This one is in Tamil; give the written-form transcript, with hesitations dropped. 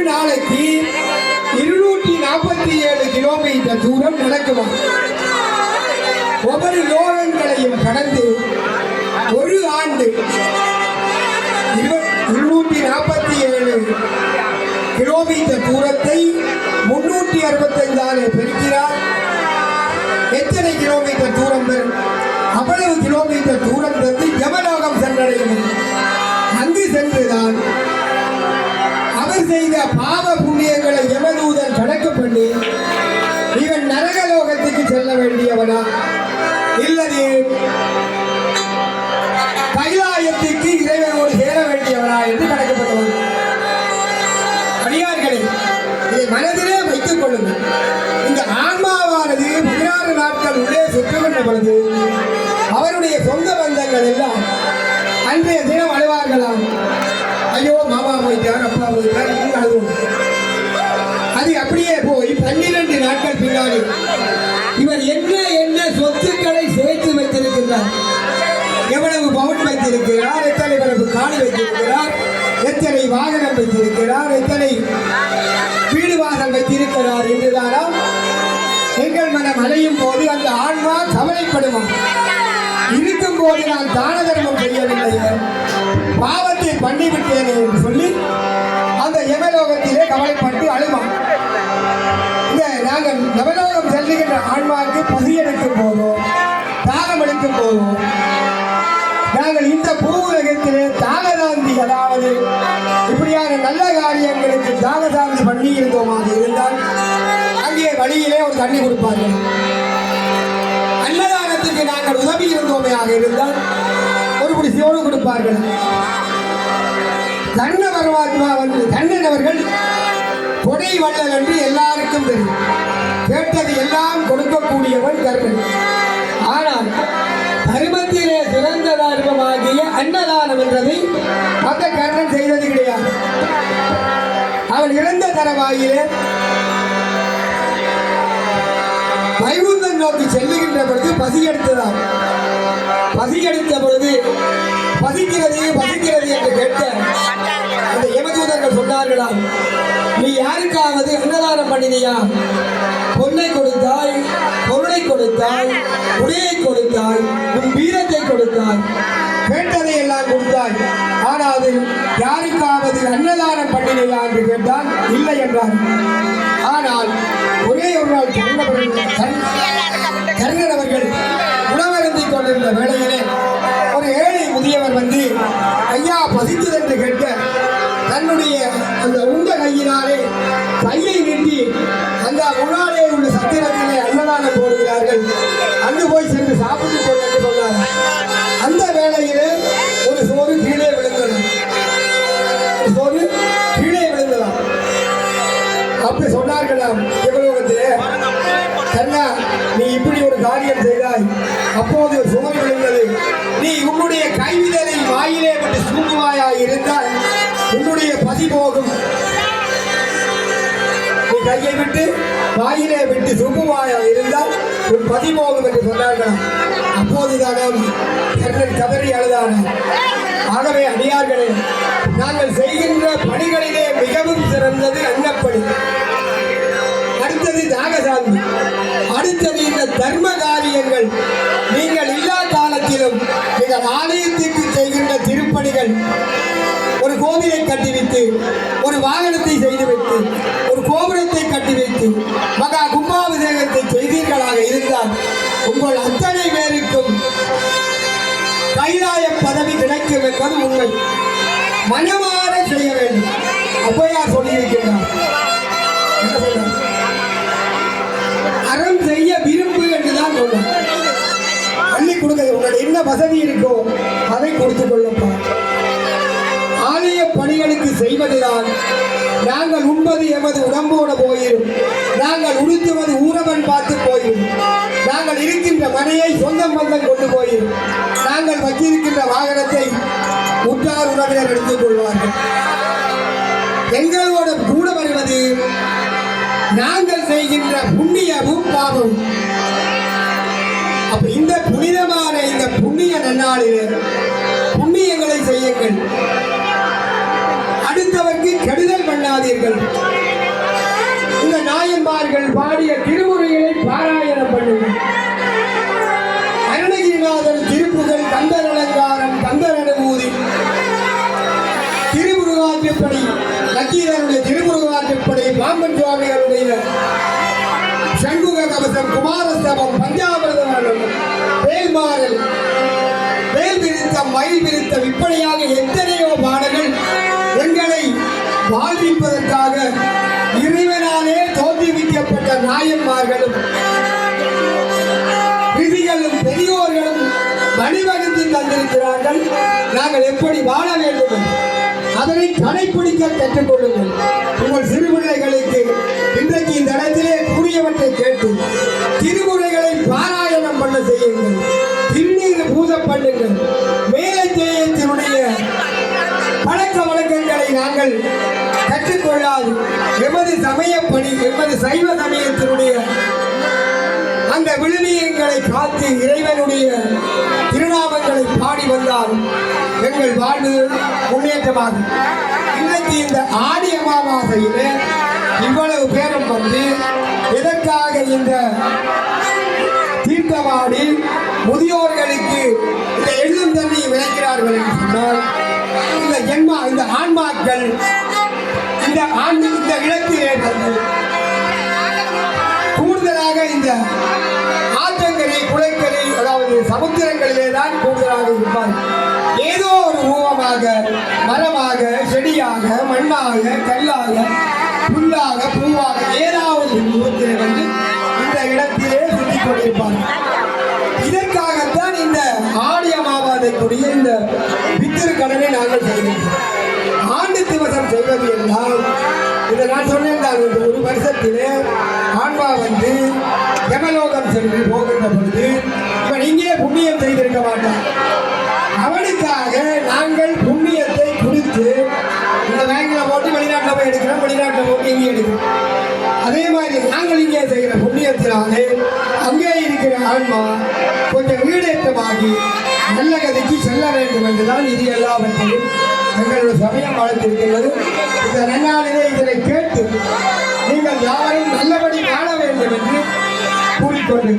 நாளைக்கு 247 கிலோமீட்டர் தூரம் நடக்குமா. ஒவ்வொரு லோகங்களையும் கடந்து ஒரு ஆண்டு 247 கிலோமீட்டர் தூரத்தை 365 பெருக்கிறார். எத்தனை கிலோமீட்டர் தூரம் பெறும்? அவ்வளவு கிலோமீட்டர் தூரம் வந்து யமலோகம் சென்றடையும். அங்கு சென்றுதான் அவர் செய்த பாவ புண்ணியங்களை யமதூதன் கணக்கு பண்ணி இவன் நரகலோகத்துக்கு செல்ல வேண்டியவனா இல்லது கைலாயத்துக்கு இறைவனோடு சேர வேண்டியவனா என்று கணக்கு பண்ணுவார். அடியார்களே, இதை மனதிலே வைத்துக் கொள்ளுங்கள். இந்த ஆன்மாவானது 16 நாட்கள் உள்ளே சுற்றுகின்ற பொழுது அவருடைய சொந்த பந்தங்கள் எல்லாம் அன்றைய தினம் அழுவார்களாம். ஐயோ, மாமா போயிட்டார், அப்பா போயிட்டார், அழுவோம். அது அப்படியே போய் 12 நாட்கள் பின்னாடி இவர் என்ன சொத்துக்களை சேர்த்து வைத்திருக்கிறார், எவ்வளவு பவுன் வைத்திருக்கிறார், எத்தனை பரப்பு காணி வைத்திருக்கிறார், எத்தனை வாகனம் வைத்திருக்கிறார், எத்தனை வீடு வாசல் வைத்திருக்கிறார் என்றுதானா எங்கள் மனம் அலையும் போது அந்த ஆன்மா கவலைப்படுமா. இருக்கும் போது நான் தான தர்மம் செய்யவில்லையே, பாவத்தை பண்ணிவிட்டேனே என்று சொல்லி அந்த யமலோகத்திலே கவலைப்பட்டு அழுவான். நாங்கள் யமலோகம் செல்லுகின்ற ஆன்மாவுக்கு பசி எடுக்கும் போதோ தாகம் எடுக்கும் போதோ நாங்கள் இந்த பூவுலகத்திலே தாகதாந்தி, அதாவது இப்படியான நல்ல காரியங்களுக்கு தாகதாந்தி பண்ணி இருந்தோமாக இருந்தால் அங்கே வழியிலே ஒரு தண்ணி கொடுப்பார்கள். அன்னதானத்துக்கு நாங்கள் உதவி இருந்தோமையாக இருந்தால் ஒரு குடி சோறு கொடுப்பார்கள். கண்ண பரமாத்மா வந்து கண்ணன் அவர்கள் கொடை வள்ளல் என்று எல்லாருக்கும் தெரியும். கேட்டது எல்லாம் கொடுக்கக்கூடியவன் கர்ணன். ஆனால் தர்மத்திலே சிறந்த தர்மமாகிய அன்னதானம் என்றதை அந்த கர்ணன் செய்தது கிடையாது. அவன் இறந்த தரவாயிலே வைகுந்தன் நோக்கி செல்லுகின்ற பொழுது பசி எடுத்ததாம். பசி எடுத்த பொழுது பசிக்கிறது என்று கேட்ட அந்த யமதூதர்கள் சொன்னார்களாம், நீ யாருக்காவது அன்னதானம் பண்ணினியா? பொன்னை கொடுத்தாய், பொருளை கொடுத்தாய், உடையை கொடுத்தாய், உன் வீரத்தை கொடுத்தாய், கேட்டதை எல்லாம் கொடுத்தாய். ஆனால் யாருக்காவது அன்னதானம் பண்ணினியா என்று கேட்டால் இல்லை என்றார். ஆனால் ஒரே ஒரு நாள் கர்ணன் அவர்கள் உணவருந்திக் கொண்டிருந்த வேளையிலே ஒரு ஏழை முதியவர் வந்து ஐயா பசித்தது என்று கேட்க தன்னுடைய அந்த உண்ட கையினாலே கையை நீட்டி அந்த முன்னாலே உள்ள சத்திரத்திலே அன்னதானம் போடுகிறார்கள், அங்கு போய் சென்று சாப்பிட்டு கொண்டு என்று சொன்னார். அந்த வேளையிலே ஒரு சோறு கீழே விழுந்தது. சோறு கீழே விழுந்ததாம். அப்படி சொன்னார்களாம் யமலோகத்திலே, கண்ணா, நீ இப்படி ஒரு காரியம் செய்தாய், அப்போது ஒரு சோறு விழுந்தது, நீ உன்னுடைய கைவிதலை வாயிலே விட்டு சூங்குவாயாய் இருந்தால் உன்னுடைய பசி போகும். நீ கையை விட்டு வாயிலே விட்டு சூங்குவாயாய் இருந்தால் உன் பசி போகும் என்று சொன்னார்களாம். அப்போதுதான் கர்ணன் கதறி அழுதான. ஆகவே அடியார்களே, நாங்கள் செய்கின்ற பணிகளிலே மிகவும் சிறந்தது அன்னப்பணி, அடுத்தது தாகசாந்தி, அடுத்தது இந்த தர்ம காரியங்கள். நீங்கள் எல்லா காலத்திலும் நீங்கள் ஆலயத்திற்கு செய்கின்ற திருப்பணிகள், ஒரு கோவிலை கட்டி வைத்து, ஒரு வாகனத்தை செய்து வைத்து, ஒரு கோபுரத்தை கட்டி வைத்து, மகா கும்பாபிஷேகத்தை செய்தீர்களாக இருந்தால் உங்கள் அத்தனை பேருக்கும் கைலாய பதவி கிடைக்கும் என்பது உண்மை. மனமாற செய்ய வேண்டும். ஔவையார் சொல்லியிருக்கிறார். என்ன சொல்றார்? அறம் செய்ய விரும்பு என்றுதான் சொல்றார். அள்ளி கொடுக்க உங்களுக்கு என்ன வசதி இருக்கோ அதை கொடுத்துக் கொள்ளப்பா. ஆலய பணிகளுக்கு செய்வதுதான். நாங்கள் உண்பது எமது உடம்போடு போயிடும், நாங்கள் உடுத்துவது ஊரவன் பார்த்து போயிடும், நாங்கள் இருக்கின்ற மனையை சொந்தம் பந்தம் கொண்டு போயிடும், நாங்கள் வச்சிருக்கின்ற வாகனத்தை உற்றார் உறவினர் எடுத்துக் கொள்வார்கள். எங்களோட கூட வருவது நாங்கள் செய்கின்ற புண்ணியமும் பாவமும். அப்ப இந்த புனிதமான இந்த புண்ணிய நன்னாளிலே புண்ணியங்களை செய்யுங்கள். அடுத்தவருக்கு கெடுதல் பண்ணாதீர்கள். இந்த நாயன்மார்கள் பாடிய திருமுறைகளை பாராயணம் பண்ணுங்கள். அருணகிரிநாதன் திருப்புகழ், கந்தர் அலங்காரம், கந்தர் அனுபூதி, திருமுருகாற்றுப்படை, நக்கீரனுடைய திருமுருகாற்றுப்படை, பாம்பன் சுவாமிகளுடைய சண்முக கவசம், குமாரஸ்தவம், பஞ்சாமிரதம், வேல்மாறல், வேல் விருத்தம், மயில் விருத்தம், இப்படியாக எத்தனையோ பாடல்கள் எங்களை வாழ்விப்பதற்காக இறைவனாலே தோற்றுவிக்கப்பட்ட நாயன்மார்களும் ரிஷிகளும் பெரியோர்களும் வழிவகுத்து தந்திருக்கிறார்கள். நாங்கள் எப்படி வாழ வேண்டும் அதனை கடைபிடிக்க கற்றுக்கொள்ளுங்கள். உங்கள் சிறுபிள்ளைகளுக்கு இன்றைக்கு இந்த இடத்திலே கூறியவற்றை கேட்டு திருமுறைகளை பாராயணம் பண்ண செய்யுங்கள். திருநீர் பூஜை பண்ணுங்கள். மேலத்தேயத்தினுடைய பழக்க வழக்கங்களை நாங்கள் கற்றுக்கொள்ளாது எமது சமயப்படி, எமது சைவ சமயத்தினுடைய அந்த விழுமியங்களை காத்து இறைவனுடைய திருநாமங்களை பாடி வந்தால் எங்கள் வாழ்வு முன்னேற்றமாகும். இன்றைக்கு இந்த ஆடி அமாவாசையில இவ்வளவு பேரும் வந்து எதற்காக இந்த தீர்த்தமாடி முதியோர்களுக்கு இந்த எழுதும் தண்ணி விளைக்கிறார்கள் என்று சொன்னால், இந்த ஆன்மாக்கள் இந்த இடத்திலே வந்து கூடுதலாக இந்த ஆற்றங்கரை, குளக்கரை, அதாவது சமுத்திரங்களிலே தான் கூடுதலாக இருப்பார்கள். ஏதோ ஒரு ரூபமாக, மரமாக, செடியாக, மண்ணாக, கல்லாக, புல்லாக, பூவாக, ஏதாவது ரூபத்திலே வந்து இந்த இடத்திலே சுற்றிக் கொண்டிருப்பார்கள். இதற்காகத்தான் இந்த ஆடி அமாவாசைக்குரிய இந்த பித்திருக்கடனை நாங்கள் செய்கிறோம். ஆண்டு திவசம் செய்வது என்றால், இதை நான் சொன்னேன், இந்த ஒரு வருஷத்திலே ஆன்மா வந்து யமலோகம் சென்று போகின்ற பொழுது இவன் இங்கே புண்ணியம் செய்திருக்க மாட்டான். அவனுக்காக நாங்கள் புண்ணியத்தை கொடுத்து இந்த பேங்க்ல போட்டு வெளிநாட்டில் போய் எடுக்கிறோம், வெளிநாட்டில் போட்டு இங்கே எடுக்கிறோம். அதே மாதிரி நாங்கள் இங்கே செய்கிற புண்ணியத்தினாலே அங்கே இருக்கிற ஆன்மா கொஞ்சம் வீடேற்றமாகி நல்ல கதைக்கு செல்ல வேண்டும் என்றுதான் இது எல்லாவற்றையும் எங்களுடைய சமயம் வளர்த்திருக்கிறது. இந்த நன்னாளிலே இதனை கேட்டு நீங்கள் யாரும் நல்லபடி வாழ வேண்டும் என்று கூறிக்கொண்டு